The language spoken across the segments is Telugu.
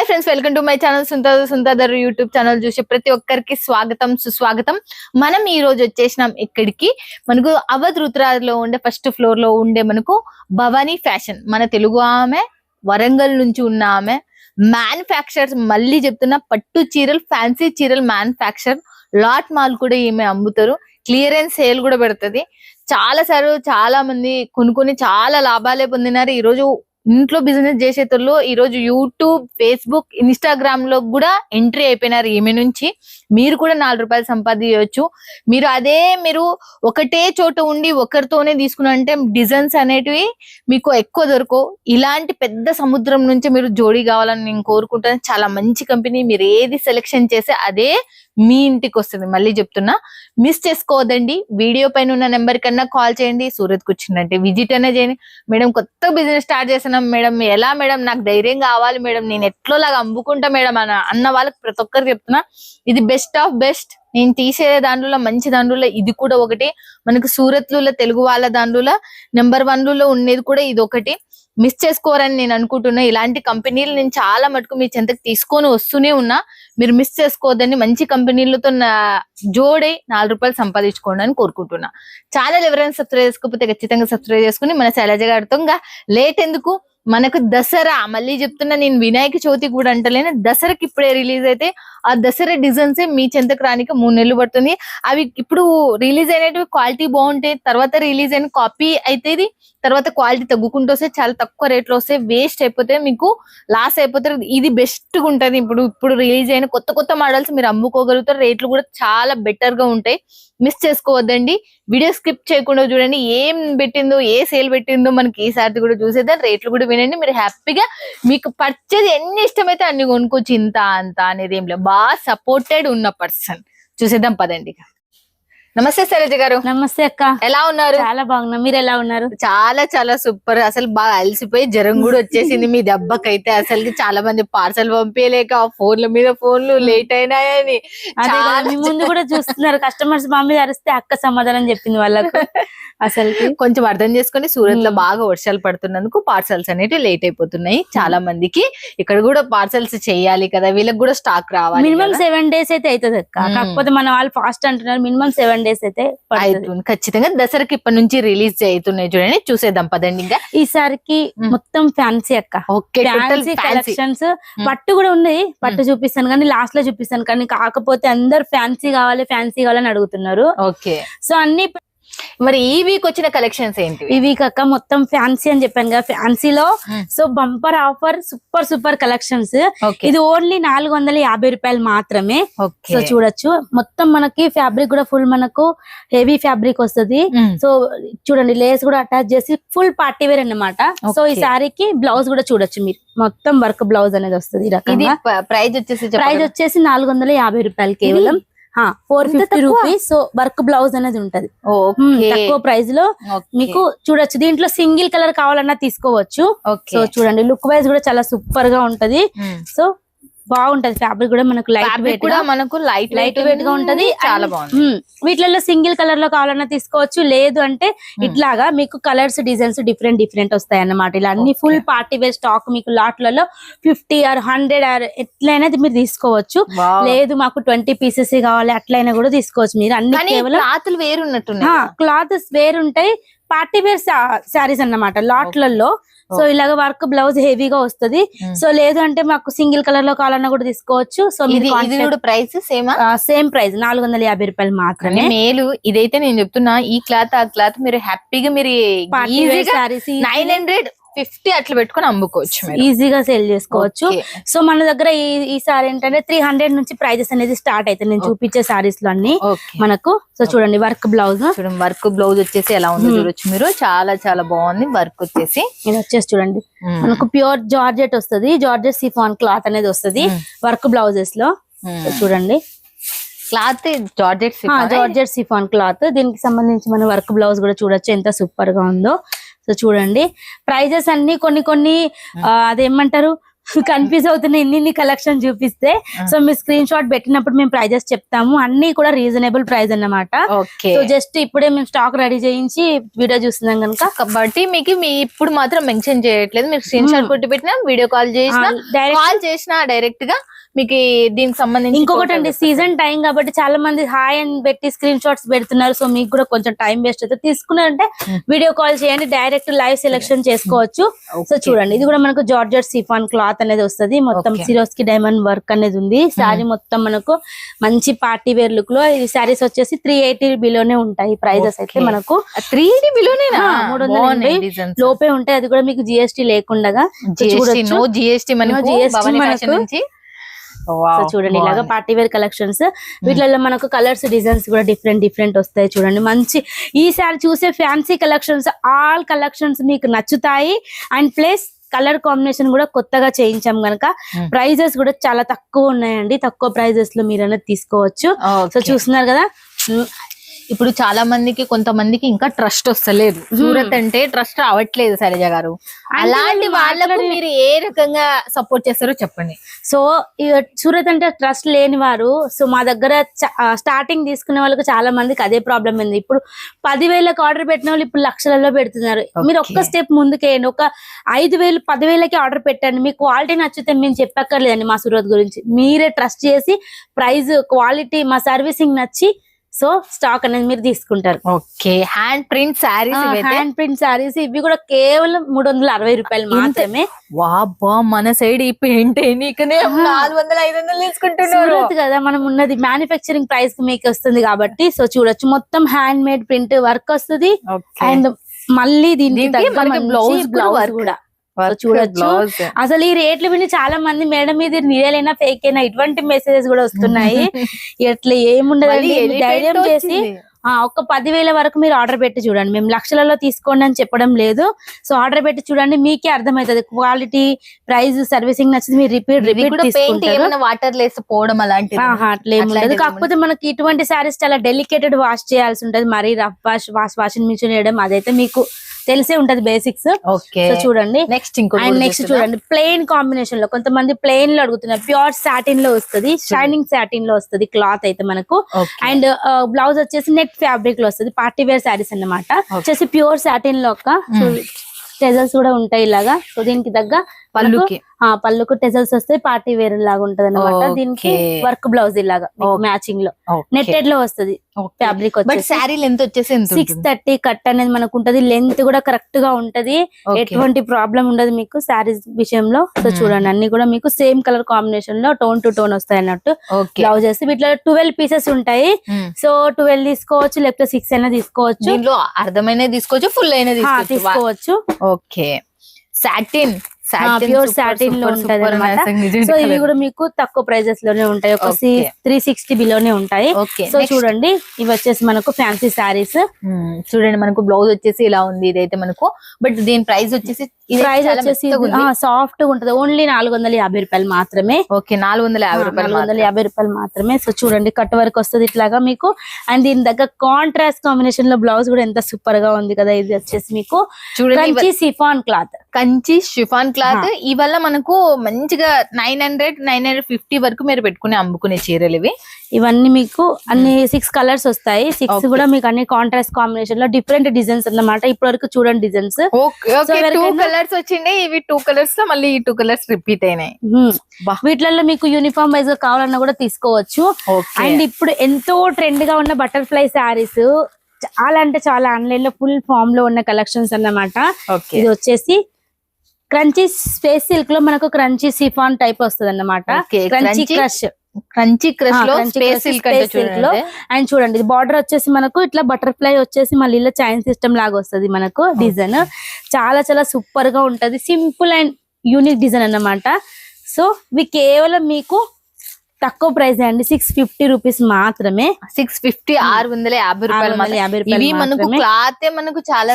Friends, welcome to my channel Sundar YouTube channel చూసే ప్రతి ఒక్కరికి స్వాగతం సుస్వాగతం. మనం ఈ రోజు వచ్చేసినాం ఇక్కడికి. మనకు అవధ్ రుతురాజ్లో ఉండే ఫస్ట్ ఫ్లోర్ లో ఉండే మనకు భవానీ ఫ్యాషన్, మన తెలుగు ఆమె, వరంగల్ నుంచి ఉన్న ఆమె మ్యానుఫ్యాక్చర్స్. మళ్ళీ చెప్తున్నా, పట్టు చీరలు, ఫ్యాన్సీ చీరలు మ్యానుఫ్యాక్చర్. లాట్ మాల్ కూడా ఈమె అమ్ముతారు. క్లియరెన్స్ సేల్ కూడా పెడుతుంది. చాలా మంది కొనుక్కొని చాలా లాభాలే పొందినారు. ఈ రోజు ఇంట్లో బిజినెస్ చేసేటోళ్ళు ఈ రోజు యూట్యూబ్, ఫేస్బుక్, ఇన్స్టాగ్రామ్ లో కూడా ఎంట్రీ అయిపోయినారు. ఈమె నుంచి మీరు కూడా 4 రూపాయలు సంపాదించవచ్చు. మీరు ఒకటే చోట ఉండి ఒకరితోనే తీసుకున్నంటే డిజైన్స్ అనేటివి మీకు ఎక్కువ దొరకవు. ఇలాంటి పెద్ద సముద్రం నుంచి మీరు జోడీ కావాలని నేను కోరుకుంటాను. చాలా మంచి కంపెనీ. మీరు ఏది సెలెక్షన్ చేస్తే అదే మీ ఇంటికి వస్తుంది. మళ్ళీ చెప్తున్నా, మిస్ చేసుకోవద్దండి. వీడియో పైన ఉన్న నెంబర్ కన్నా కాల్ చేయండి. సూరత్ కు వచ్చిందంటే విజిట్ అనే చేయండి. మేడం, కొత్త బిజినెస్ స్టార్ట్ చేస్తున్నాం మేడం, ఎలా మేడం, నాకు ధైర్యం కావాలి మేడం, నేను ఎట్లోలాగా అమ్ముకుంటా మేడం అన్న వాళ్ళకి ప్రతి ఒక్కరికి చెప్తున్నా, ఇది బెస్ట్ ఆఫ్ బెస్ట్. నేను తీసే దాంట్లో మంచి దాంట్లో ఇది కూడా ఒకటి. మనకు సూరత్ లో తెలుగు వాళ్ళ దాంట్లో నెంబర్ 1 లో ఉండేది కూడా ఇది ఒకటి. మిస్ చేసుకోరని నేను అనుకుంటున్నా. ఇలాంటి కంపెనీలు నేను చాలా మటుకు మీ చెంతకు తీసుకొని వస్తూనే ఉన్నా. మీరు మిస్ చేసుకోవద్దని, మంచి కంపెనీలతో జోడే 4 రూపాయలు సంపాదించుకోండి అని కోరుకుంటున్నా. ఛానల్ ఎవరైనా సబ్స్క్రైబ్ చేసుకోకపోతే ఖచ్చితంగా సబ్స్క్రైబ్ చేసుకుని మన శైలజ గారితో లేట్ ఎందుకు, మనకు దసరా, మళ్ళీ చెప్తున్నా, నేను వినాయక చవితి కూడా అంటలేను, దసరాకి ఇప్పుడే రిలీజ్ అయితే ఆ దసరా డిజైన్స్ మీ చెంతకు రానికి 3 నెలలు పడుతుంది. అవి ఇప్పుడు రిలీజ్ అయినవి క్వాలిటీ బాగుంటాయి. తర్వాత రిలీజ్ అయిన కాపీ అయితే తర్వాత క్వాలిటీ తగ్గుకుంటూ వస్తే చాలా తక్కువ రేట్లో వస్తే వేస్ట్ అయిపోతే మీకు లాస్ అయిపోతారు. ఇది బెస్ట్ గా ఉంటది. ఇప్పుడు రిలీజ్ అయిన కొత్త మోడల్స్ మీరు అమ్ముకోగలుగుతారు. రేట్లు కూడా చాలా బెటర్ గా ఉంటాయి. మిస్ చేసుకోవద్దండి. వీడియో స్కిప్ చేయకుండా చూడండి. ఏం పెట్టిందో, ఏ సేల్ పెట్టిందో మనకి ఈసారి కూడా చూసేద్దాం. రేట్లు కూడా వినండి. మీరు హ్యాపీగా మీకు పర్చేజ్ ఎన్ని ఇష్టమైతే అన్ని కొనుక్కోవచ్చు. ఇంత అంత అనేది ఏం లేదు. బాగా సపోర్టెడ్ ఉన్న పర్సన్. చూసేద్దాం పదండి. నమస్తే శైలజ గారు. నమస్తే అక్క, ఎలా ఉన్నారు? చాలా బాగున్నా. మీరు ఎలా ఉన్నారు? చాలా సూపర్. అసలు బాగా అలసిపోయి జ్వరం కూడా వచ్చేసింది మీ దెబ్బకైతే. అసలు చాలా మంది పార్సల్ పంపించలేక ఫోన్ల మీద ఫోన్లు లేట్ అయినాయని మీ ముందు కూడా చూస్తున్నారు. కస్టమర్స్ మా మీద అరిస్తే అక్క సమాధానం చెప్పింది వాళ్ళకు. అసలు కొంచెం అర్థం చేసుకుని, సూరత్ లో బాగా వర్షాలు పడుతున్నందుకు పార్సల్స్ అనేవి లేట్ అయిపోతున్నాయి. చాలా మందికి ఇక్కడ కూడా పార్సల్స్ చేయాలి కదా, వీళ్ళకి కూడా స్టాక్ రావాలి. మినిమం 7 days అయితే అవుతుంది అక్క. కాకపోతే మన వాళ్ళు ఫాస్ట్ అంటున్నారు. మినిమం 7 days అయితే అవుతుంది ఖచ్చితంగా. దసరాకి ఇప్పటి నుంచి రిలీజ్ అవుతున్నాయి. చూడండి, చూసేద్దాం పదండి. ఇంకా ఈసారికి మొత్తం ఫ్యాన్సీ అక్క. Fancy collections. పట్టు కూడా ఉన్నాయి. పట్టు చూపిస్తాను కానీ లాస్ట్ లో చూపిస్తాను. కానీ కాకపోతే అందరు ఫ్యాన్సీ కావాలని అడుగుతున్నారు. ఓకే, సో అన్ని. మరి ఈ వీక్ వచ్చిన కలెక్షన్స్ ఏంటి? ఈ వీక్ అక్క మొత్తం ఫ్యాన్సీ అని చెప్పాను కదా, ఫ్యాన్సీలో so bumper offer, super collections. ఇది ఓన్లీ 450 రూపాయలు మాత్రమే. సో చూడొచ్చు, మొత్తం మనకి ఫ్యాబ్రిక్ కూడా ఫుల్ మనకు హెవీ ఫ్యాబ్రిక్ వస్తుంది. సో చూడండి, లేస్ కూడా అటాచ్ చేసి ఫుల్ పార్టీ వేర్ అన్నమాట. సో ఈ శారీకి బ్లౌజ్ కూడా చూడొచ్చు మీరు, మొత్తం వర్క్ బ్లౌజ్ అనేది వస్తుంది. ఈ రకంగా ప్రైస్ వచ్చేసి 450 రూపాయలు కేవలం. 450 రూపీస్. సో వర్క్ బ్లౌజ్ అనేది ఉంటది తక్కువ ప్రైస్ లో. మీకు చూడొచ్చు, దీంట్లో సింగిల్ కలర్ కావాలన్నా తీసుకోవచ్చు. సో చూడండి, లుక్ వైజ్ కూడా చాలా సూపర్ గా ఉంటది. సో బాగుంటది. ఫ్యాబ్రిక్ కూడా మనకు లైట్ వెయిట్ గా, లైట్ వెయిట్ గా ఉంటది. చాలా బాగుంది. వీటిలో సింగిల్ కలర్ లో కావాలన్నా తీసుకోవచ్చు. లేదు అంటే ఇట్లాగా మీకు కలర్స్, డిజైన్స్ డిఫరెంట్ వస్తాయి అన్నమాట. ఇలా అన్ని ఫుల్ పార్టీ వేర్ స్టాక్ మీకు లాట్లలో 50 or 100 ఎట్లయినా మీరు తీసుకోవచ్చు. లేదు మాకు 20 pieces కావాలి అట్లయినా కూడా తీసుకోవచ్చు మీరు. అన్ని కేవలం క్లాతులు వేరున్నట్టు, క్లాత్స్ వేరుంటాయి. పార్టీ వేర్ శారీస్ అన్నమాట లాట్లలో. సో ఇలాగ వర్క్ బ్లౌజ్ హెవీగా వస్తుంది. సో లేదు అంటే మాకు సింగిల్ కలర్ లో కావాలన్నా కూడా తీసుకోవచ్చు. సో ప్రైస్ సేమ్ ప్రైస్ 450 రూపాయలు మాత్రమే. మేలు. ఇదైతే నేను చెప్తున్నా, ఈ క్లాత్ ఆ క్లాత్ మీరు హ్యాపీగా మీరు 950 అట్లా పెట్టుకుని అమ్ముకోవచ్చు, ఈజీగా సేల్ చేసుకోవచ్చు. సో మన దగ్గర ఈసారి ఏంటంటే 300 నుంచి ప్రైజెస్ అనేది స్టార్ట్ అవుతాయి. నేను చూపించే సారీస్ లో అన్ని మనకు. సో చూడండి, వర్క్ బ్లౌజ్ వచ్చేసి ఎలా ఉందో చూడొచ్చు మీరు. చాలా బాగుంది. వర్క్ వచ్చేసి ఇది వచ్చేసి చూడండి, మనకు ప్యూర్ జార్జెట్ వస్తుంది. జార్జెట్ సిఫాన్ క్లాత్ అనేది వస్తుంది వర్క్ బ్లౌజెస్ లో. చూడండి, క్లాత్ జార్జెట్ సిఫాన్ క్లాత్. దీనికి సంబంధించి మన వర్క్ బ్లౌజ్ కూడా చూడొచ్చు ఎంత సూపర్ గా ఉందో. సో చూడండి, ప్రైజెస్ అన్ని కొన్ని అదేమంటారు కన్ఫ్యూజ్ అవుతున్న ఇన్ని కలెక్షన్ చూపిస్తే. సో మీరు స్క్రీన్ షాట్ పెట్టినప్పుడు మేము ప్రైజెస్ చెప్తాము, అన్ని కూడా రీజనబుల్ ప్రైస్ అన్నమాట. ఓకే. సో జస్ట్ ఇప్పుడే మేము స్టాక్ రెడీ చేయించి వీడియో చూస్తున్నాం కనుక కాబట్టి మీకు మీ ఇప్పుడు మాత్రం మెన్షన్ చేయట్లేదు, మీరు స్క్రీన్ షాట్ కొట్టి పెట్టినా, వీడియో కాల్ చేసినా, కాల్ చేసినా డైరెక్ట్ గా మీకు దీనికి సంబంధించి. ఇంకొకటి అండి, సీజన్ టైం కాబట్టి చాలా మంది హాయ్ అని పెట్టి స్క్రీన్ షాట్స్ పెడుతున్నారు. సో మీకు కూడా కొంచెం టైం వేస్ట్ అవుతుంది. తీసుకున్నారంటే వీడియో కాల్ చేయండి, డైరెక్ట్ లైవ్ సెలెక్షన్ చేసుకోవచ్చు. సో చూడండి, ఇది కూడా మనకు జార్జెట్ సిఫాన్ క్లాత్ అనేది వస్తుంది. మొత్తం సిరోస్కి డైమండ్ వర్క్ అనేది ఉంది. శారీ మొత్తం మనకు మంచి పార్టీ వేర్ లుక్ లో. ఈ శారీస్ వచ్చేసి 380 బిలోనే ఉంటాయి. ప్రైజెస్ అయితే మనకు 380 బిలోనేనా? 300 లోపే ఉంటాయి. అది కూడా మీకు జిఎస్టీ లేకుండా. సో చూడండి, ఇలాగా పార్టీ వేర్ కలెక్షన్స్. వీటిలో మనకు కలర్స్ డిజైన్స్ కూడా డిఫరెంట్ వస్తాయి. చూడండి, మంచి ఈసారి చూసే ఫ్యాన్సీ కలెక్షన్స్, ఆల్ కలెక్షన్స్ మీకు నచ్చుతాయి. అండ్ ప్లస్ కలర్ కాంబినేషన్ కూడా కొత్తగా చేయించాం గనక ప్రైజెస్ కూడా చాలా తక్కువ ఉన్నాయండి. తక్కువ ప్రైజెస్ లో మీరు అనేది తీసుకోవచ్చు. సో చూస్తున్నారు కదా, ఇప్పుడు చాలా మందికి, కొంతమందికి ఇంకా ట్రస్ట్ వస్తలేదు. సూరత్ అంటే ట్రస్ట్ రావట్లేదు శైలజ గారు. అలాంటి వాళ్ళకు మీరు ఏ రకంగా సపోర్ట్ చేస్తారో చెప్పండి. సో సూరత్ అంటే ట్రస్ట్ లేని వారు, సో మా దగ్గర స్టార్టింగ్ తీసుకునే వాళ్ళకి చాలా మందికి అదే ప్రాబ్లం ఉంది. ఇప్పుడు 10,000కి ఆర్డర్ పెట్టిన వాళ్ళు ఇప్పుడు లక్షలలో పెడుతున్నారు. మీరు ఒక్క స్టెప్ ముందుకేయండి, ఒక 5,000 10,000కి ఆర్డర్ పెట్టండి. మీ క్వాలిటీ నచ్చితే మేము చెప్పక్కర్లేదండి మా సూరత్ గురించి. మీరే ట్రస్ట్ చేసి ప్రైస్, క్వాలిటీ, మా సర్వీసింగ్ నచ్చి సో స్టాక్ అనేది మీరు తీసుకుంటారు. ఓకే. హ్యాండ్ ప్రింట్ శారీస్ ఇవి కూడా కేవలం 360 రూపాయలు మాత్రమే. వాబ్బా, మన సైడ్ ఈ పెయింట్ 400-500 తీసుకుంటున్నారు కదా. మనం ఉన్నది మ్యానుఫ్యాక్చరింగ్ ప్రైస్ కి మీకు వస్తుంది కాబట్టి. సో చూడొచ్చు, మొత్తం హ్యాండ్ మేడ్ ప్రింట్ వర్క్ వస్తుంది. అండ్ మళ్ళీ దీనికి బ్లౌజ్ కూడా చూడొచ్చు. అసలు ఈ రేట్లు విని చాలా మంది మేడం ఇది రియల్ అయినా ఫేక్ అయినా ఇటువంటి మెసేజెస్ కూడా వస్తున్నాయి. ఇట్లా ఏముండదండి, ధైర్యం చేసి ఒక 10,000 వరకు మీరు ఆర్డర్ పెట్టి చూడండి. మేము లక్షలలో తీసుకోండి అని చెప్పడం లేదు. సో ఆర్డర్ పెట్టి చూడండి, మీకే అర్థమవుతుంది క్వాలిటీ, ప్రైస్, సర్వీసింగ్ నచ్చింది. మీరు రిపీట్ వాటర్ లేసి పోవడం అలాంటిది అట్లేముండదు. కాకపోతే మనకి ఇటువంటి సారీస్ చాలా డెలికేటెడ్ వాష్ చేయాల్సి ఉంటది. మరీ రఫ్ వాషింగ్ మిషన్ వేయడం అదైతే మీకు తెలిసే ఉంటది బేసిక్స్. సో చూడండి, నెక్స్ట్ చూడండి, ప్లెయిన్ కాంబినేషన్ లో కొంతమంది ప్లెయిన్ లో అడుగుతున్నారు. ప్యూర్ సాటిన్ లో వస్తుంది, షైనింగ్ సాటిన్ లో వస్తుంది క్లాత్ అయితే మనకు. అండ్ బ్లౌజ్ వచ్చేసి నెట్ ఫ్యాబ్రిక్ లో వస్తుంది. పార్టీ వేర్ శారీస్ అన్నమాట. వచ్చేసి ప్యూర్ సాటిన్ లో ఒక టెజల్స్ కూడా ఉంటాయి ఇలాగా. సో దీనికి తగ్గ పళ్ళుకు టెజల్స్ వస్తాయి. పార్టీ వేర్ లాగా ఉంటది అనమాట. దీనికి వర్క్ బ్లౌజ్ ఇలాగా మ్యాచింగ్ లో నెట్టెడ్ లో వస్తుంది. ఫ్యాబ్రిక్ శారీ లెంత్ వచ్చేసి 630 కట్ అనేది మనకు ఉంటది. లెంత్ కూడా కరెక్ట్ గా ఉంటది. ఎటువంటి ప్రాబ్లం ఉండదు మీకు శారీస్ విషయంలో. సో చూడండి, అన్ని కూడా మీకు సేమ్ కలర్ కాంబినేషన్ లో టోన్ టు టోన్ వస్తాయి అన్నట్టు. బ్లౌజ్ వేస్తే వీటిలో 12 పీసెస్ ఉంటాయి. సో 12 తీసుకోవచ్చు, లేకపోతే 6 అయినా తీసుకోవచ్చు. దీంట్లో అర్థమైన తీసుకోవచ్చు, ఫుల్ అయినా తీసుకోవచ్చు. ఓకే. సాటిన్ ప్యూర్ సాటిన్ లో ఉంటది అనమాట. సో ఇవి కూడా మీకు తక్కువ ప్రైజెస్ లోనే ఉంటాయి. ఒక 360 బిలోనే ఉంటాయి. సో చూడండి, ఇవి వచ్చేసి మనకు ఫ్యాన్సీ శారీస్. చూడండి, మనకు బ్లౌజ్ వచ్చేసి ఇలా ఉంది. ఇదైతే మనకు, బట్ దీని ప్రైస్ వచ్చేసి సాఫ్ట్ గా ఉంటది. ఓన్లీ 450 రూపాయలు మాత్రమే. ఓకే, 450 రూపాయలు మాత్రమే. సో చూడండి, కట్ వర్క్ వస్తుంది ఇట్లాగా మీకు. అండ్ దీని దగ్గర కాంట్రాస్ట్ కాంబినేషన్ లో బ్లౌజ్ కూడా ఎంత సూపర్ గా ఉంది కదా. ఇది వచ్చేసి మీకు కంచి సిఫాన్ క్లాత్. ఇవల్ల మనకు మంచిగా 900-950 వరకు మీరు పెట్టుకుని అమ్ముకునే చీరలు ఇవి. ఇవన్నీ మీకు అన్ని 6 కలర్స్ వస్తాయి. 6 కూడా మీకు అన్ని కాంట్రాస్ట్ కాంబినేషన్ లో డిఫరెంట్ డిజైన్స్ అన్నమాట. ఇప్పటి వరకు చూడండి డిజైన్స్. 2 కలర్స్ వచ్చిండే, ఇవి 2 కలర్స్ లో మళ్ళీ ఈ 2 కలర్స్ రిపీట్ అయినాయి. వీటిలలో మీకు యూనిఫామ్ వైజ్ గా కావాలన్నా కూడా తీసుకోవచ్చు. అండ్ ఇప్పుడు ఎంతో ట్రెండ్ గా ఉన్న బటర్ఫ్లై శారీస్ చాలా అంటే చాలా ఆన్లైన్ లో ఫుల్ ఫామ్ లో ఉన్న కలెక్షన్స్ అన్నమాట. ఇది వచ్చేసి క్రంచీ స్పేస్ సిల్క్ లో మనకు క్రంచీ సిఫాన్ టైప్ వస్తుంది అన్నమాట. క్రంచీ క్రష్ లో స్పేస్ సిల్క్ లో. అండ్ చూడండి, బార్డర్ వచ్చేసి మనకు ఇట్లా బటర్ఫ్లై వచ్చేసి మళ్ళీ ఇలా చైన్ సిస్టమ్ లాగా వస్తుంది మనకు. డిజైన్ చాలా చాలా సూపర్ గా ఉంటది. సింపుల్ అండ్ యూనిక్ డిజైన్ అన్నమాట. సో ఇవి కేవలం మీకు తక్కువ ప్రైస్ అండి, 650 రూపీస్ మాత్రమే. 650 రూపాయలు. మనకు క్లాత్ మనకు చాలా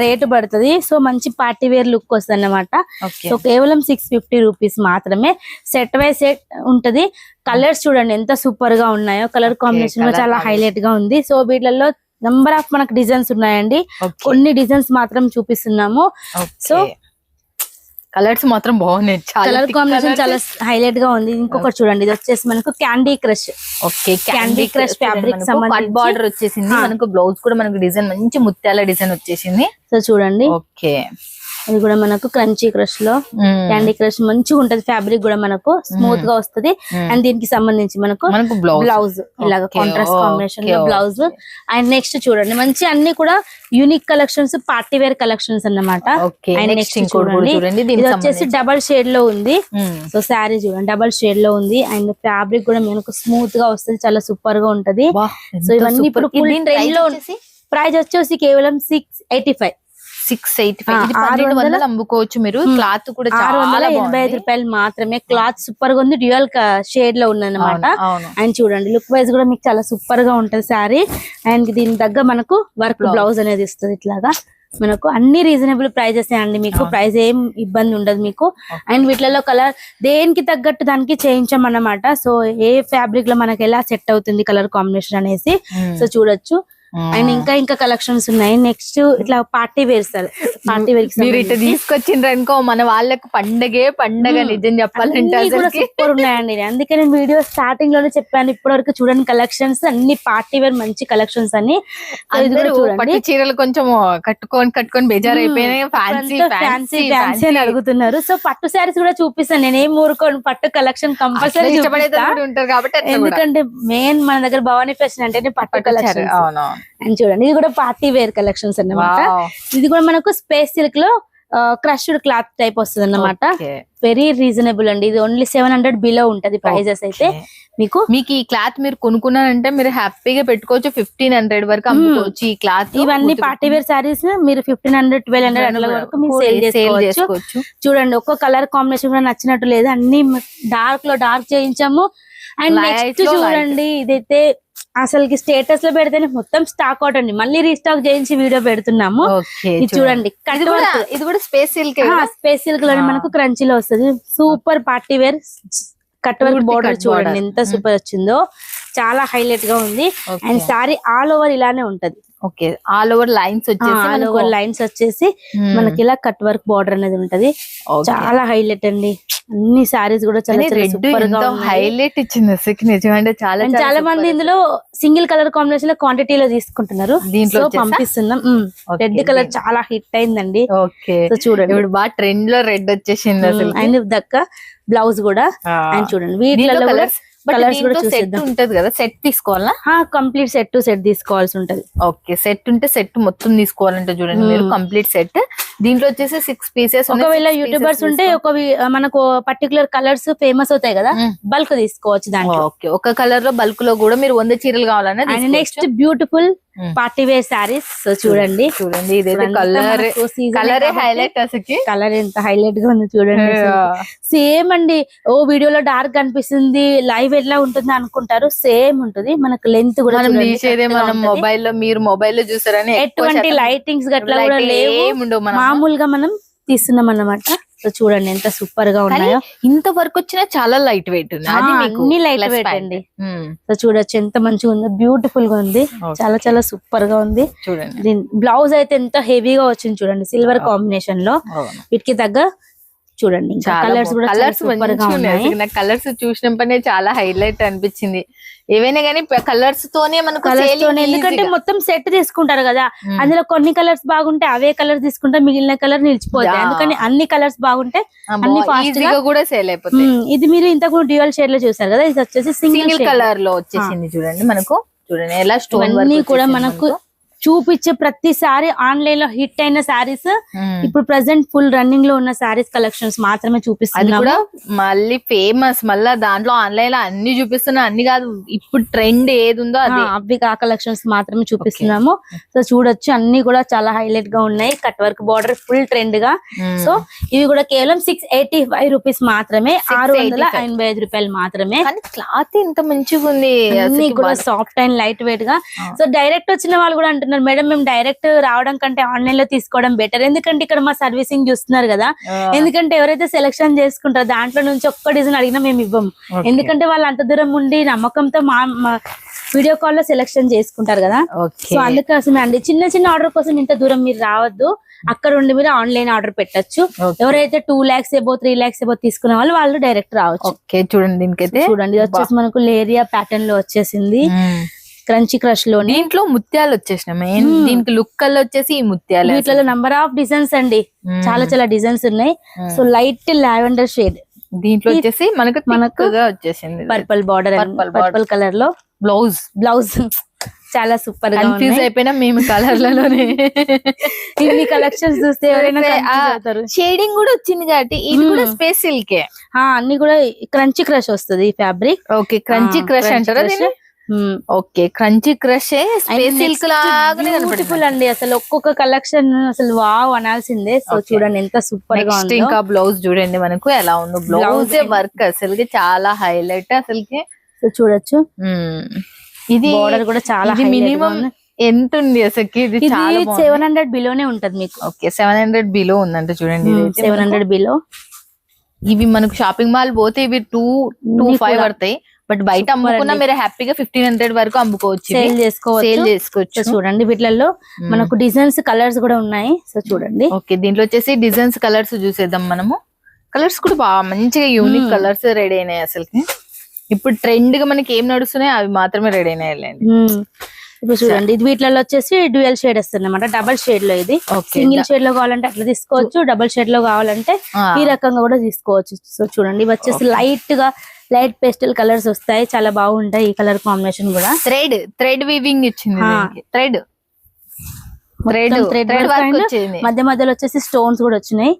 రేటు పడుతుంది. సో మంచి పార్టీ వేర్ లుక్ వస్తుంది అన్నమాట. సో కేవలం 650 రూపీస్ మాత్రమే. సెట్ బై సెట్ ఉంటది. కలర్స్ చూడండి ఎంత సూపర్ గా ఉన్నాయో. కలర్ కాంబినేషన్ లో చాలా హైలైట్ గా ఉంది. సో వీటిల్లో నంబర్ ఆఫ్ మనకు డిజైన్స్ ఉన్నాయండి. కొన్ని డిజైన్స్ మాత్రం చూపిస్తున్నాము. సో కలర్స్ మాత్రం బాగున్నాయి, కలర్ కాంబినేషన్ చాలా హైలైట్ గా ఉంది. ఇంకొకటి చూడండి, ఇది వచ్చేసి మనకు candy crush. Okay, candy crush fabric cut border వచ్చేసింది మనకు. బ్లౌజ్ కూడా మనకు డిజైన్ మంచి ముత్యాల డిజైన్ వచ్చేసింది. సో చూడండి, ఓకే ఇది కూడా మనకు క్రంచీ క్రష్ లో క్యాండీ క్రష్ మంచిగా ఉంటది. ఫ్యాబ్రిక్ కూడా మనకు స్మూత్ గా వస్తది. అండ్ దీనికి సంబంధించి మనకు బ్లౌజ్ ఇలాగ కాంట్రాస్ట్ కాంబినేషన్ లో బ్లౌజ్. అండ్ నెక్స్ట్ చూడండి, మంచి అన్ని కూడా unique collections, party wear collections అన్నమాట. అండ్ నెక్స్ట్ చూడండి, ఇది వచ్చేసి డబల్ షేడ్ లో ఉంది. సో శారీ చూడండి డబల్ షేడ్ లో ఉంది. అండ్ ఫ్యాబ్రిక్ కూడా మనకు స్మూత్ గా వస్తుంది, చాలా సూపర్ గా ఉంటది. సో ఇవన్నీ ఇప్పుడు ఫుల్ ట్రెండ్ లో ప్రైస్ వచ్చేసి కేవలం 685. 685 అమ్ముకోవచ్చు మీరు. క్లాత్ కూడా 685 రూపాయలు మాత్రమే. క్లాత్ సూపర్ గా ఉంది, డ్యూయల్ షేడ్ లో ఉందన్నమాట. అండ్ చూడండి లుక్ వైజ్ కూడా మీకు చాలా సూపర్ గా ఉంటది శారీ. అండ్ దీని దగ్గర మనకు వర్క్ బ్లౌజ్ అనేది ఇస్తుంది. ఇట్లాగా మనకు అన్ని రీజనబుల్ ప్రైజెస్ అండి, మీకు ప్రైస్ ఏం ఇబ్బంది ఉండదు మీకు. అండ్ వీటిలలో కలర్ దేనికి తగ్గట్టు దానికి చేయించామన్నమాట. సో ఏ ఫ్యాబ్రిక్ లో మనకి ఎలా సెట్ అవుతుంది కలర్ కాంబినేషన్ అనేసి సో చూడొచ్చు. అండ్ ఇంకా కలెక్షన్స్ ఉన్నాయి. నెక్స్ట్ ఇట్లా party wear sir, party wear మీరు ఇట్లా తీసుకొచ్చిండ్రు అనుకో మన వాళ్ళకి పండగ నిజం చెప్పాలంటే సూపర్ ఉన్నాయండి. అందుకే నేను వీడియో స్టార్టింగ్ లోనే చెప్పాను, ఇప్పటి వరకు చూడండి కలెక్షన్స్ అన్ని పార్టీ వేర్ మంచి కలెక్షన్స్ అని. పట్టు చీరలు కొంచెం కట్టుకొని బేజార్ అయిపోయినాయి, ఫ్యాన్సీ అని అడుగుతున్నారు. సో పట్టు శారీస్ కూడా చూపిస్తాను, నేనేం ఊరుకోను, పట్టు కలెక్షన్ కంపల్సరీ ఉంటారు కాబట్టి. ఎందుకంటే మెయిన్ మన దగ్గర భవానీ ఫ్యాషన్ అంటే పట్టు కలెక్షన్. అండ్ చూడండి, ఇది కూడా పార్టీ వేర్ కలెక్షన్స్ అన్నమాట. ఇది కూడా మనకు స్పేస్ సిల్క్ లో క్రష్డ్ క్లాత్ టైప్ వస్తుంది అన్నమాట. వెరీ రీజనబుల్ అండి. ఇది ఓన్లీ 700 బిలో ఉంటది ప్రైజెస్ అయితే. మీకు ఈ క్లాత్ మీరు కొనుక్కున్నారంటే మీరు హ్యాపీగా పెట్టుకోవచ్చు, 1500 వరకు అమ్ముకోవచ్చు ఈ క్లాత్. ఇవన్నీ పార్టీ వేర్ సారీస్ మీరు 1500 1200 వరకు మీరు సేల్ చేసుకోవచ్చు. చూడండి ఒక్కో కలర్ కాంబినేషన్ కూడా నచ్చినట్టు లేదు, అన్ని డార్క్ లో డార్క్ చేయించాము. అండ్ నెక్స్ట్ చూడండి, ఇదైతే అసలుకి స్టేటస్ లో పెడితేనే మొత్తం స్టాక్ అవుట్ అండి, మళ్ళీ రీస్టాక్ చేయించి వీడియో పెడుతున్నాము. ఇది చూడండి, ఇది కూడా స్పేస్ సిల్క్. స్పేస్ సిల్క్ లోనే మనకు క్రంచీలో వస్తుంది. Super party wear cut work border చూడండి ఎంత సూపర్ వచ్చిందో, చాలా హైలైట్ గా ఉంది. అండ్ సారీ ఆల్ ఓవర్ ఇలానే ఉంటది. ఓకే, ఆల్ ఓవర్ లైన్స్ వచ్చేసి మనకి ఇలా కట్ వర్క్ బోర్డర్ అనేది ఉంటది. చాలా హైలైట్ అండి. అన్ని సారీస్ కూడా చాలా సూపర్ గా హైలైట్ ఇచ్చింది నిజంగా. చాలా మంది ఇందులో సింగిల్ కలర్ కాంబినేషన్ లో క్వాంటిటీలో తీసుకుంటున్నారు, దీంట్లో పంపిస్తున్నాం. రెడ్ కలర్ చాలా హిట్ అయిందండి. చూడండి ఇప్పుడు బాగా ట్రెండ్ లో రెడ్ వచ్చేసింది అసలు. అండ్ దక్క బ్లౌజ్ కూడా. అండ్ చూడండి వీటిలో కలర్స్ కూడా చూసేద్దాం. ఉంటది కదా, సెట్ తీసుకోవాలా? కంప్లీట్ సెట్ టు సెట్ తీసుకోవాల్సి ఉంటది. ఓకే, సెట్ ఉంటే సెట్ మొత్తం తీసుకోవాలంటే చూడండి మీరు కంప్లీట్ సెట్. దీంట్లో వచ్చేసి 6 పీసెస్. ఒకవేళ యూట్యూబర్స్ ఉంటే మనకు పర్టికులర్ కలర్స్ ఫేమస్ అవుతాయి కదా, బల్క్ తీసుకోవచ్చు దాంట్లో. ఓకే, ఒక కలర్ లో బల్క్ లో కూడా మీరు 100 చీరలు కావాలన్నా. And next beautiful party wear saris. So చూడండి ఇదైతే కలర్ హైలైట్, అసలు కలర్ ఎంత హైలైట్ గా ఉంది చూడండి. సేమ్ అండి, ఓ వీడియోలో డార్క్ కనిపిస్తుంది, లైవ్ ఎట్లా ఉంటుంది అనుకుంటారు, సేమ్ ఉంటుంది. మనకు లెంత్ కూడా మనం మొబైల్లో, మీరు మొబైల్లో చూసారని ఎటువంటి లైటింగ్స్ గట్లా కూడా లేవు, మామూలుగా మనం తీస్తున్నాం అన్నమాట. సో చూడండి ఎంత సూపర్ గా ఉన్నాయో. ఇంత వర్క్ వచ్చినా చాలా లైట్ వెయిట్ ఉంది, అన్ని లైట్ వెయిట్ అండి. సో చూడొచ్చు ఎంత మంచిగా ఉందో, బ్యూటిఫుల్ గా ఉంది, చాలా సూపర్ గా ఉంది. చూడండి బ్లౌజ్ అయితే ఎంత హెవీగా వచ్చింది చూడండి, సిల్వర్ కాంబినేషన్ లో. వీటికి తగ్గ చూడండి కలర్స్ కూడా సూపర్ గా ఉన్నాయి. నాకు కలర్స్ చూసినప్పుడే చాలా హైలైట్ అనిపించింది. ఏవైనా కానీ కలర్స్ తోనే మనకు ఎందుకంటే మొత్తం సెట్ తీసుకుంటారు కదా, అందులో కొన్ని కలర్స్ బాగుంటే అవే కలర్స్ తీసుకుంటే మిగిలిన కలర్ నిలిచిపోతాయి. అందుకని అన్ని కలర్స్ బాగుంటే అన్ని ఫాస్ట్ గా కూడా సేల్ అయిపోతాయి. ఇది మీరు ఇంతకు డ్యూయల్ షేడ్ లో చూసారు కదా, ఇది వచ్చేసి సింగిల్ కలర్ లో వచ్చేసింది. చూడండి మనకు, చూడండి ఎలా స్టోన్ అన్ని కూడా మనకు చూపించే ప్రతిసారి ఆన్లైన్ లో హిట్ అయిన సారీస్, ఇప్పుడు ప్రెసెంట్ ఫుల్ రన్నింగ్ లో ఉన్న సారీస్ కలెక్షన్స్ మాత్రమే చూపిస్తున్నాము. మళ్ళీ ఫేమస్, మళ్ళా దాంట్లో ఆన్లైన్ లో అన్ని చూపిస్తున్నా, అన్ని కాదు ఇప్పుడు ట్రెండ్ ఏది ఉందో అవి ఆ కలెక్షన్స్ మాత్రమే చూపిస్తున్నాము. సో చూడొచ్చు అన్ని కూడా చాలా హైలైట్ గా ఉన్నాయి. Cut work border full trend గా. సో ఇవి కూడా కేవలం 685 రూపీస్ మాత్రమే, 685 రూపాయలు మాత్రమే. క్లాత్ ఇంత మంచిగా ఉంది, అన్ని కూడా సాఫ్ట్ అండ్ లైట్ వెయిట్ గా. సో డైరెక్ట్ వచ్చిన వాళ్ళు కూడా అంటున్నారు అంటున్నారు మేడం మేము డైరెక్ట్ రావడం కంటే ఆన్లైన్ లో తీసుకోవడం బెటర్, ఎందుకంటే ఇక్కడ మా సర్వీసింగ్ చూస్తున్నారు కదా, ఎందుకంటే ఎవరైతే సెలెక్షన్ చేసుకుంటారో దాంట్లో నుంచి ఒక్క డిజైన్ అడిగినా మేము ఇవ్వము, ఎందుకంటే వాళ్ళు అంత దూరం ఉండి నమ్మకంతో మా వీడియో కాల్ లో సెలెక్షన్ చేసుకుంటారు కదా. సో అందుకోసమే అండి చిన్న చిన్న ఆర్డర్ కోసం ఇంత దూరం మీరు రావద్దు, అక్కడ ఉండి మీరు ఆన్లైన్ ఆర్డర్ పెట్టచ్చు. ఎవరైతే 2 lakhs ఎబో 3 lakhs ఎబో తీసుకునే వాళ్ళు డైరెక్ట్ రావచ్చు. చూడండి దీనికైతే చూడండి ఇది వచ్చేసి మనకు లేరియా ప్యాటర్న్ లో వచ్చేసింది, క్రంచీ క్రష్ లో. దీంట్లో ముత్యాలు వచ్చేసినాయి, దీనికి లుక్ కలర్ వచ్చేసి ఈ ముత్యాలు. వీటిలో నంబర్ ఆఫ్ డిజైన్స్ అండి, చాలా చాలా డిజైన్స్ ఉన్నాయి. సో లైట్ లావెండర్ షేడ్, దీంట్లో వచ్చేసి మనకు వచ్చేసింది పర్పుల్ బార్డర్, పర్పుల్ కలర్ లో బ్లౌజ్ చాలా సూపర్ గా కన్ఫ్యూజ్ అయిపోయినా మేము కలర్ లలోనే. ఇన్ని కలెక్షన్స్ చూస్తే ఎవరైనా షేడింగ్ కూడా వచ్చింది కాబట్టి ఇది కూడా స్పేస్ సిల్కే, అన్ని కూడా క్రంచీ క్రష్ వస్తుంది ఈ ఫ్యాబ్రిక్. ఓకే క్రంచీ క్రష్ అంటారా? Okay crunchy crush space silk లాగానే బ్యూటిఫుల్ అండి, అసలు ఒక్కొక్క కలెక్షన్ అసలు వావ్ అనాల్సిందే. సో చూడండి ఎంత సూపర్ గా ఉంది. ఇంకా బ్లౌజ్ చూడండి మనకు ఎలా ఉందో, బ్లౌజ్ వర్క్ అసలుకి చాలా హైలైట్ అసలుకి. సో చూడొచ్చు ఇది బోర్డర్ కూడా చాలా మినిమం ఎంత ఉంది అసలుకి? ఇది 700 బిలోనే ఉంటది మీకు. ఓకే 700 బిలో ఉందంట చూడండి, 700 బిలో. ఇవి మనకు షాపింగ్ మాల్ పోతే ఇవి 225 పడతాయి, బట్ బయట అమ్ముకున్నా మీరు హ్యాపీగా 1500 వరకు అమ్ముకోవచ్చు, సేల్ చేసుకోవచ్చు. చూడండి వీటిలలో మనకు డిజైన్స్ కలర్స్ కూడా ఉన్నాయి. సో చూడండి. ఓకే దీంట్లో వచ్చేసి డిజైన్స్ కలర్స్ చూసేద్దాం మనము. కలర్స్ కూడా బాగా మంచిగా యూనిక్ కలర్స్ రెడీ అయినాయి అసలుకి. ఇప్పుడు ట్రెండ్ గా మనకి ఏం నడుస్తున్నాయి అవి మాత్రమే రెడీ అయినాయండి. ఇప్పుడు చూడండి ఇది వీటిలో వచ్చేసి డ్యూయల్ షేడ్ వస్తుంది అనమాట, డబల్ షేడ్ లో. ఇది సింగిల్ షేడ్ లో కావాలంటే అట్లా తీసుకోవచ్చు, డబల్ షేడ్ లో కావాలంటే ఈ రకంగా కూడా తీసుకోవచ్చు. సో చూడండి ఇవి వచ్చేసి లైట్ పేస్టల్ కలర్స్ వస్తాయి, చాలా బాగుంటాయి ఈ కలర్ కాంబినేషన్ కూడా. థ్రెడ్ వీవింగ్ ఇచ్చింది, థ్రెడ్ మధ్య మధ్యలో వచ్చేసి స్టోన్స్ కూడా వచ్చినాయి.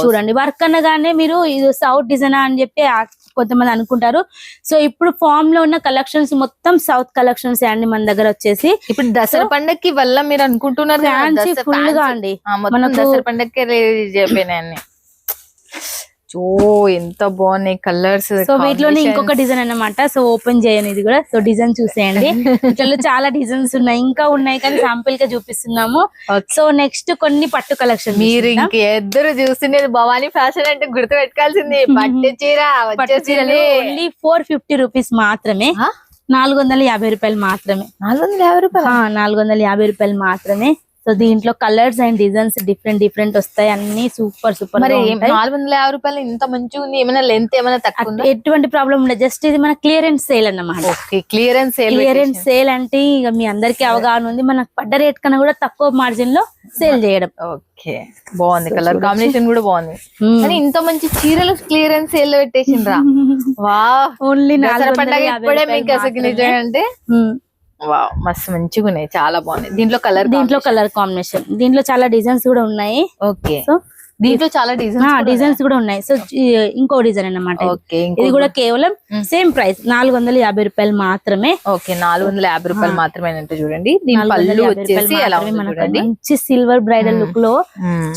చూడండి వర్క్ అనగానే మీరు ఇది సౌత్ డిజైన్ అని చెప్పి కొంతమంది అనుకుంటారు. సో ఇప్పుడు ఫామ్ లో ఉన్న కలెక్షన్స్ మొత్తం సౌత్ కలెక్షన్స్ అండి మన దగ్గర వచ్చేసి. ఇప్పుడు దసరా పండగకి వల్ల మీరు అనుకుంటున్నారు ఫ్యాన్సీ ఫుల్ గా అండి, మనకు దసరా పండగకి చెప్పినాయి. ఓ ఎంత బాగున్నాయి కలర్స్. సో వీటిలోనే ఇంకొక డిజైన్ అన్నమాట. సో ఓపెన్ చేయను ఇది కూడా. సో డిజైన్ చూసేయండి, వీటిలో చాలా డిజైన్స్ ఉన్నాయి, ఇంకా ఉన్నాయి కానీ శాంపిల్ గా చూపిస్తున్నాము. సో నెక్స్ట్ కొన్ని పట్టు కలెక్షన్. మీరు ఇంకెద్దరు చూస్తున్నది భవానీ ఫ్యాషన్ అంటే గుర్తు పెట్టుకోవాల్సింది. పట్టు చీర ఓన్లీ 450 రూపీస్ మాత్రమే, 450 రూపాయలు మాత్రమే. 450 రూపాయలు మాత్రమే. సో దీంట్లో కలర్స్ అండ్ డిజైన్స్ డిఫరెంట్ వస్తాయి, అన్ని సూపర్ 450 రూపాయలు ఇంత మంచిగా ఉంది. ఏమైనా లెంత్ ఏమైనా తక్కువ? ఎటువంటి ప్రాబ్లం ఉండదు, జస్ట్ ఇది మన క్లియరెన్స్ సేల్ అన్నమాట. క్లియరెన్స్ సేల్ అంటే ఇక మీ అందరికి అవగాహన ఉంది, మనకు పడ్డ రేట్ కన్నా కూడా తక్కువ మార్జిన్ లో సేల్ చేయడం. ఓకే బాగుంది, కలర్ కాంబినేషన్ కూడా బాగుంది. కానీ ఇంత మంచి చీరలు క్లియరెన్స్ సేల్ లో పెట్టేసిండ్రా? వా ఓన్లీ పండుగ ఇప్పుడే మీకు అసలు నిజం అంటే వావ్ మస్తు మంచిగా ఉన్నాయి, చాలా బాగున్నాయి. దీంట్లో కలర్ కాంబినేషన్, దీంట్లో చాలా డిజైన్స్ కూడా ఉన్నాయి. ఓకే సో దీంట్లో చాలా డిజైన్స్ కూడా ఉన్నాయి. సో ఇంకో డిజైన్ అన్నమాట. ఇది కూడా కేవలం సేమ్ ప్రైస్ 450 రూపాయలు మాత్రమే. ఓకే 450 రూపాయలు మాత్రమే అంటే చూడండి. పళ్ళు వచ్చేసి మంచి సిల్వర్ బ్రైడల్ లుక్ లో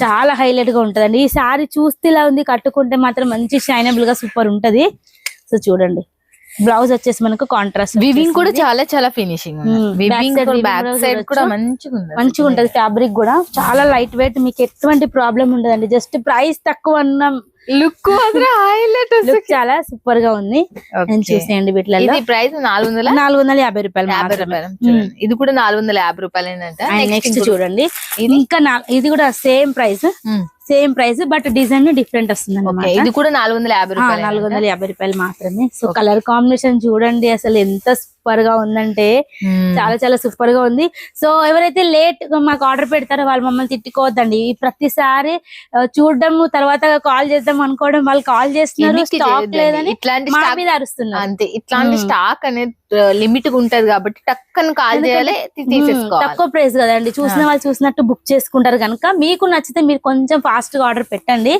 చాలా హైలైట్ గా ఉంటదండి. ఈ సారీ చూస్తే ఇలా ఉంది, కట్టుకుంటే మాత్రం మంచి షైనబుల్ గా సూపర్ ఉంటది. సో చూడండి బ్లౌజ్ వచ్చేసి మనకు కాంట్రాస్ట్, వివింగ్ కూడా చాలా ఫినిషింగ్, బ్యాక్ సైడ్ కూడా మంచిగా ఉంటది. ఫ్యాబ్రిక్ కూడా చాలా లైట్ వెయిట్, మీకు ఎటువంటి ప్రాబ్లం ఉండదండి. జస్ట్ ప్రైస్ తక్కువ అన్న లుక్ చాలా సూపర్ గా ఉంది. చూసేయండి వీటిలో ప్రైస్ 450 రూపాయలు. ఇది కూడా 450 రూపాయలు. నెక్స్ట్ చూడండి ఇంకా ఇది కూడా same price but design different వస్తుంది. ఇది కూడా 450 రూపాయలు మాత్రమే. సో కలర్ కాంబినేషన్ చూడండి అసలు ఎంత సూపర్ గా ఉందంటే చాలా సూపర్ గా ఉంది. సో ఎవరైతే లేట్ మాకు ఆర్డర్ పెడతారో వాళ్ళు మమ్మల్ని తిట్టుకోవద్దండి. ప్రతిసారి చూడడం తర్వాత కాల్ చేద్దాం అనుకోవడం, వాళ్ళు కాల్ చేస్తున్నారు స్టాక్ లేదని ఇట్లాంటి మీద అరుస్తున్నారు అంతే. ఇట్లాంటి స్టాక్ అనేది లిమిట్ గా ఉంటది కాబట్టి టక్కన కాల్ చేయాలి, తక్కువ ప్రైస్ కదండి. చూసిన వాళ్ళు చూసినట్టు బుక్ చేసుకుంటారు కనుక మీకు నచ్చితే మీరు కొంచెం ఫాస్ట్ గా ఆర్డర్ పెట్టండి.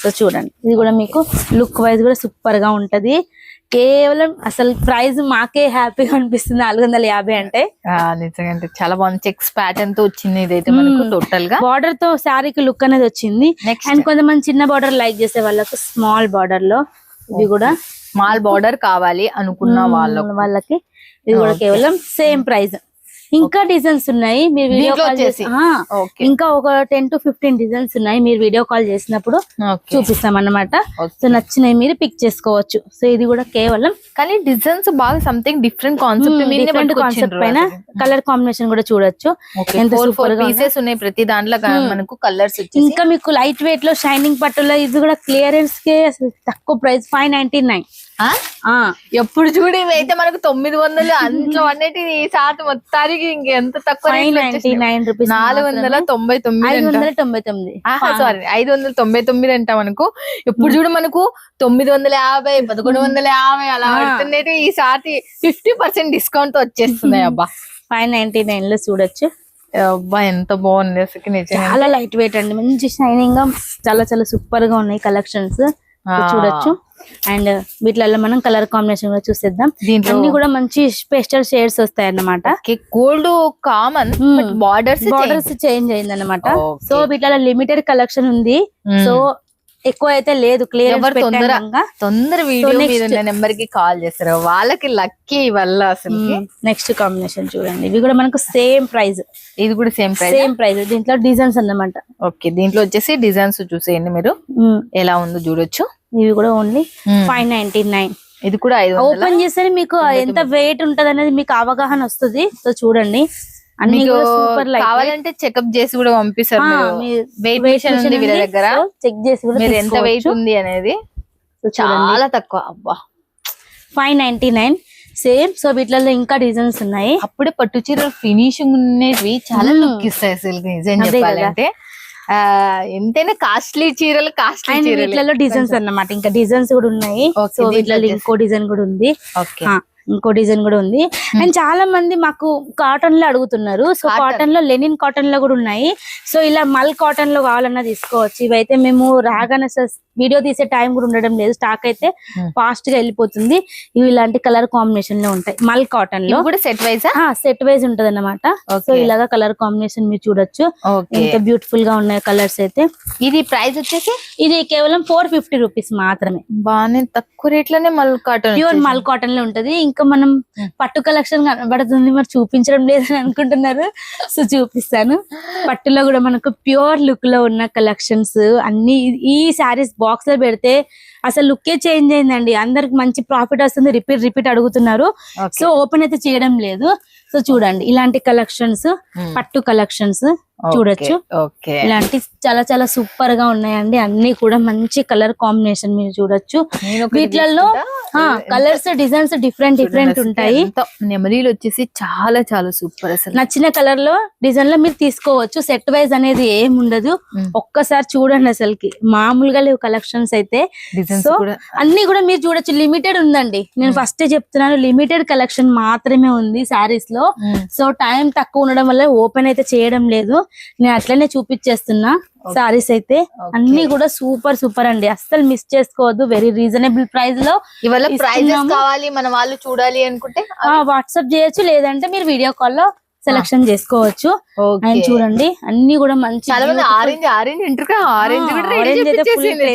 సో చూడండి ఇది కూడా మీకు లుక్ వైజ్ కూడా సూపర్ గా ఉంటది. కేవలం అసలు ప్రైస్ మాకే హ్యాపీగా అనిపిస్తుంది 450 అంటే. నిజంగా చాలా బాగుంది, చెక్స్ ప్యాటర్న్ తో వచ్చింది. ఇదైతే మనకు టోటల్ గా బార్డర్ తో శారీకి లుక్ అనేది వచ్చింది. అండ్ కొంతమంది చిన్న బార్డర్ లైక్ చేసే వాళ్ళకు స్మాల్ బార్డర్ లో ఇది కూడా స్మాల్ బార్డర్ కావాలి అనుకున్న వాళ్ళకి ఇది కూడా కేవలం సేమ్ ప్రైస్ ఇంకా డిజైన్స్ ఉన్నాయి మీరు వీడియో దీంట్లో కాల్ వచ్చేసి? చేసి ఓకే ఇంకా ఒక 10 to 15 డిజైన్స్ ఉన్నాయి మీరు వీడియో కాల్ చేసినప్పుడు చూపిస్తాం అన్నమాట. సో నచ్చినవి మీరు పిక్ చేసుకోవచ్చు. సో ఇది కూడా కేవలం కానీ డిజైన్స్ బాగా something different concept different concept పైన కలర్ కాంబినేషన్ కూడా చూడొచ్చు. ఎంత సూపర్ గా పీసెస్ ఉన్నాయి ప్రతి దాంట్లో మనకు కలర్స్ ఇంకా మీకు లైట్ వెయిట్ లో షైనింగ్ పట్టులో ఇది కూడా క్లియరెన్స్ కే అసలు తక్కువ ప్రైస్ 599. ఎప్పుడు చూడు ఇవైతే మనకు 900 అంట్లో అన్నిటి ఈ శాతం మొత్తానికి ఇంకెంత తక్కువ 599 రూపీస్ 499 సారీ 599 అంట మనకు. ఎప్పుడు చూడు మనకు 950 1150 అలా పడుతుండేటి ఈ సారి 50% డిస్కౌంట్ తో వచ్చేస్తున్నాయి. అబ్బా 599 లో చూడొచ్చు. అబ్బా ఎంత బాగుంది అసలు నిజంగా. చాలా లైట్ వెయిట్ అండి మంచి షైనింగ్ గా చాలా చాలా సూపర్ గా ఉన్నాయి కలెక్షన్స్ చూడొచ్చు. అండ్ వీటిలలో మనం కలర్ కాంబినేషన్ కూడా చూసేద్దాం. దీంట్లో కూడా మంచి స్పెషల్ షేడ్స్ వస్తాయి అన్నమాట. గోల్డ్ కామన్ బార్డర్స్ చేంజ్ అయింది అనమాట. సో వీటిలో లిమిటెడ్ కలెక్షన్ ఉంది. సో ఎక్కువ అయితే లేదు తొందర వీడియో నెంబర్ కి కాల్ చేస్తారు వాళ్ళకి లక్కీ వల్ల. అసలు నెక్స్ట్ కాంబినేషన్ చూడండి ఇవి కూడా మనకు సేమ్ ప్రైస్. ఇది కూడా సేమ్ ప్రైస్ దీంట్లో డిజైన్స్ అన్నమాట. ఓకే దీంట్లో వచ్చేసి డిజైన్స్ చూసేయండి మీరు ఎలా ఉందో చూడొచ్చు. ఇవి కూడా ఓన్లీ 599. ఇది కూడా ఓపెన్ చేస్తే మీకు ఎంత వెయిట్ ఉంటది అనేది మీకు అవగాహన వస్తుంది. సో చూడండి అన్ని కావాలంటే చెకప్ చేసి కూడా పంపిస్తారు. వెయిట్ మెషిన్ ఉంది వీళ్ళ దగ్గర, చెక్ చేసి కూడా మీరు ఎంత వెయిట్ ఉంది అనేది చాలా తక్కువ. అబ్బా 599 సేమ్. సో వీటిలో ఇంకా డిజైన్స్ ఉన్నాయి. అప్పుడే పట్టు చీరలు ఫినిషింగ్ ఉండేవి చాలా లుక్ ఇస్తాయి అసలు నిజం చెప్పాలంటే. ఎంతైనా కాస్ట్లీ చీరలు వీటిలో డిజైన్స్ అన్నమాట. ఇంకా డిజైన్స్ కూడా ఉన్నాయి. సో వీటిలో ఇంకో డిజైన్ కూడా ఉంది. ఇంకో డిజైన్ కూడా ఉంది. అండ్ చాలా మంది మాకు కాటన్ లో అడుగుతున్నారు. సో కాటన్ లో లెనిన్ కాటన్ లో కూడా ఉన్నాయి. సో ఇలా మల్ కాటన్ లో కావాలన్నా తీసుకోవచ్చు. ఇవైతే మేము రాగానే వీడియో తీసే టైం కూడా ఉండడం లేదు. స్టాక్ అయితే ఫాస్ట్ గా వెళ్ళిపోతుంది. ఇవి ఇలాంటి కలర్ కాంబినేషన్ లో ఉంటాయి. మల్ కాటన్ లో కూడా సెట్ వైజ్ ఉంటది అన్నమాట. సో ఇలాగా కలర్ కాంబినేషన్ మీరు చూడొచ్చు. ఎంత బ్యూటిఫుల్ గా ఉన్నాయి కలర్స్ అయితే. ఇది ప్రైస్ వచ్చేసి ఇది కేవలం 450 రూపీస్ మాత్రమే. బాగానే తక్కువ రేట్ లోనే మల్ కాటన్, ప్యూర్ మల్ కాటన్ లో ఉంటది. ఇంకా మనం పట్టు కలెక్షన్ కనబడుతుంది మరి చూపించడం లేదని అనుకుంటున్నారు. సో చూపిస్తాను. పట్టులో కూడా మనకు ప్యూర్ లుక్ లో ఉన్న కలెక్షన్స్ అన్ని ఈ శారీస్ బాక్స్ లో పెడితే అసలు లుక్కే చేంజ్ అయిందండి. అందరికి మంచి ప్రాఫిట్ వస్తుంది. రిపీట్ అడుగుతున్నారు. సో ఓపెన్ అయితే చేయడం లేదు. సో చూడండి ఇలాంటి కలెక్షన్స్ పట్టు కలెక్షన్స్ చూడొచ్చు. ఇలాంటి చాలా చాలా సూపర్ గా ఉన్నాయండి. అన్ని కూడా మంచి కలర్ కాంబినేషన్ మీరు చూడొచ్చు. వీటిలలో కలర్స్ డిజైన్స్ డిఫరెంట్ ఉంటాయి. నెమరీలు వచ్చేసి చాలా చాలా సూపర్. అసలు నచ్చిన కలర్ లో డిజైన్ లో మీరు తీసుకోవచ్చు. సెట్ వైజ్ అనేది ఏం ఉండదు. ఒక్కసారి చూడండి అసలుకి మామూలుగా లేవు కలెక్షన్స్ అయితే. సో అన్ని కూడా మీరు చూడొచ్చు. లిమిటెడ్ ఉందండి. నేను ఫస్ట్ చెప్తున్నాను లిమిటెడ్ కలెక్షన్ మాత్రమే ఉంది శారీస్ లో. సో టైం తక్కువ ఉండడం వల్ల ఓపెన్ అయితే చేయడం లేదు. నేను అట్లనే చూపించేస్తున్నా. సారీస్ అయితే అన్ని కూడా సూపర్ అండి. అస్సలు మిస్ చేసుకోవద్దు. వెరీ రీజనబుల్ ప్రైస్ లో ఇవాళ ప్రైజెస్ కావాలి మన వాళ్ళు చూడాలి అనుకుంటే వాట్సాప్ చేయొచ్చు. లేదంటే మీరు వీడియో కాల్ లో సెలెక్షన్ చేసుకోవచ్చు. అండ్ చూడండి అన్ని కూడా మంచి ఆరెంజ్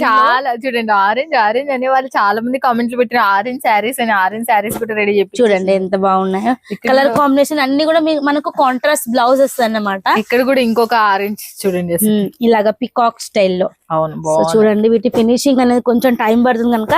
చాలా చూడండి. ఆరెంజ్ అనే వాళ్ళు చాలా మంది కామెంట్లు పెట్టిన ఆరెంజ్ శారీస్ కూడా రెడీ చెప్పి చూడండి ఎంత బాగున్నాయో. కలర్ కాంబినేషన్ అన్ని కూడా మనకు కాంట్రాస్ట్ బ్లౌజ్ వస్తుంది అన్నమాట. ఇక్కడ కూడా ఇంకొక ఆరెంజ్ చూడండి ఇలాగా పికాక్ స్టైల్లో. అవును చూడండి వీటి ఫినిషింగ్ అనేది కొంచెం టైం పడుతుంది కనుక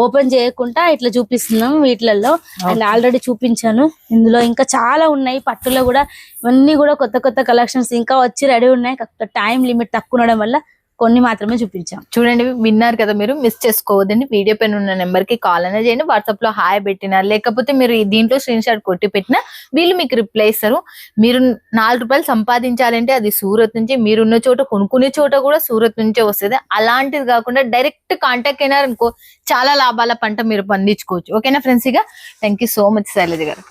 ఓపెన్ చేయకుండా ఇట్లా చూపిస్తున్నాం వీటిలలో. అండ్ ఆల్రెడీ చూపించాను. ఇందులో ఇంకా చాలా ఉన్నాయి. పట్టులో కూడా ఇవన్నీ కూడా కొత్త కలెక్షన్స్ ఇంకా వచ్చి రెడీ ఉన్నాయి. టైం లిమిట్ తక్కువ ఉండడం వల్ల కొన్ని మాత్రమే చూపించాం. చూడండి విన్నారు కదా, మీరు మిస్ చేసుకోవద్దండి. వీడియో పైన ఉన్న నెంబర్ కి కాల్ అనేది చేయండి. వాట్సాప్ లో హాయ్ పెట్టినా లేకపోతే మీరు దీంట్లో స్క్రీన్ షాట్ కొట్టి పెట్టినా వీళ్ళు మీకు రిప్లై ఇస్తారు. మీరు 4 రూపాయలు సంపాదించాలంటే అది సూరత్ నుంచి, మీరున్న చోట కొనుక్కునే చోట కూడా సూరత్ నుంచే వస్తుంది. అలాంటిది కాకుండా డైరెక్ట్ కాంటాక్ట్ అయినారనుకో చాలా లాభాల పంట మీరు పండించుకోవచ్చు. ఓకేనా ఫ్రెండ్స్? ఇక thank you so much Shailaja గారు.